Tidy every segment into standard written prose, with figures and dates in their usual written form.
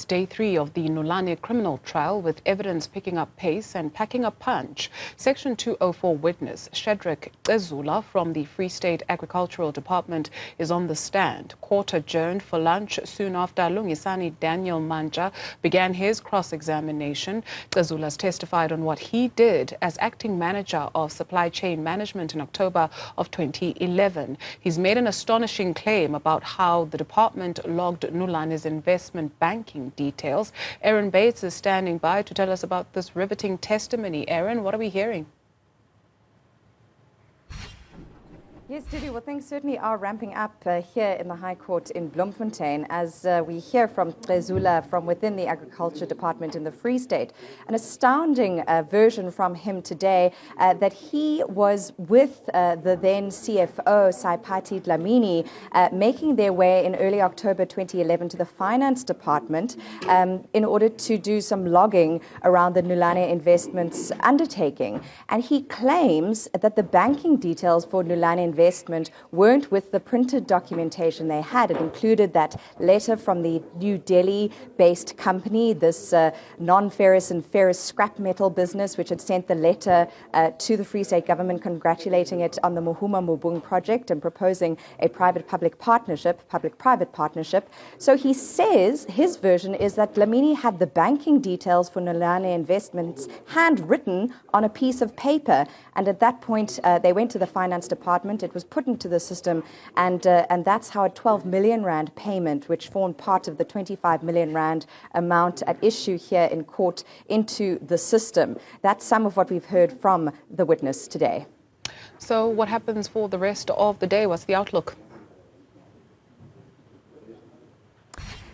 It's day 3 of the Nulane criminal trial, with evidence picking up pace and packing a punch. Section 204 witness Shadrack Cezula from the Free State Agricultural Department is on the stand. Court adjourned for lunch soon after Lungisani Daniel Mantsha began his cross-examination. Cezula's testified on what he did as acting manager of supply chain management in October of 2011. He's made an astonishing claim about how the department logged Nulane's investment banking details. Erin is standing by to tell us about this riveting testimony. Erin, what are we hearing? Yes, Didi, well, things certainly are ramping up here in the High Court in Bloemfontein as we hear from Cezula from within the Agriculture Department in the Free State. An astounding version from him today that he was with the then CFO, Saipati Dlamini, making their way in early October 2011 to the Finance Department in order to do some logging around the Nulane Investments undertaking. And he claims that the banking details for Nulane Investment weren't with the printed documentation they had. It included that letter from the New Delhi-based company, this non-ferrous and ferrous scrap metal business, which had sent the letter to the Free State government congratulating it on the Mohuma Mobung project and proposing a private-public partnership, public-private partnership. So he says his version is that Dlamini had the banking details for Nulane Investments handwritten on a piece of paper, and at that point they went to the Finance Department. It was put into the system, and that's how a 12 million rand payment, which formed part of the 25 million rand amount at issue here in court, into the system. That's some of what we've heard from the witness today. So what happens for the rest of the day? What's the outlook?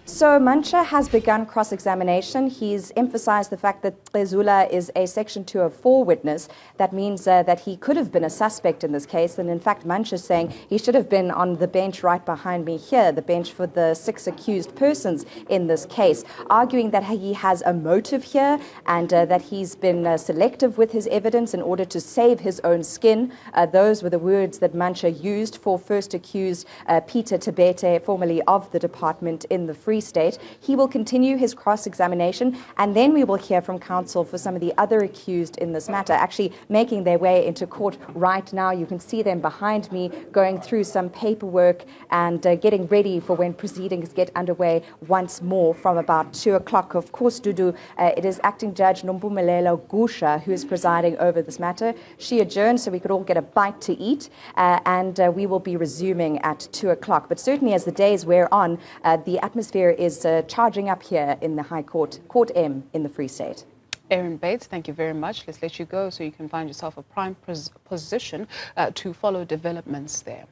So Mantsha has begun cross-examination. He's emphasized the fact that Cezula is a Section 204 witness. That means that he could have been a suspect in this case. And in fact, Mantsha is saying he should have been on the bench right behind me here, the bench for the 6 accused persons in this case, arguing that he has a motive here and that he's been selective with his evidence in order to save his own skin. Those were the words that Mantsha used for first accused Peter Tabete, formerly of the department in the Free State. He will continue his cross-examination, and then we will hear from counsel for some of the other accused in this matter, actually making their way into court right now. You can see them behind me going through some paperwork and getting ready for when proceedings get underway once more from about 2 o'clock. Of course, Dudu, it is Acting Judge Nompumelelo Gusha who is presiding over this matter. She adjourned so we could all get a bite to eat, and we will be resuming at 2 o'clock. But certainly as the days wear on, the atmosphere is charging up here in the High Court, Court M in the Free State. Erin Bates, thank you very much. Let's let you go so you can find yourself a prime position to follow developments there.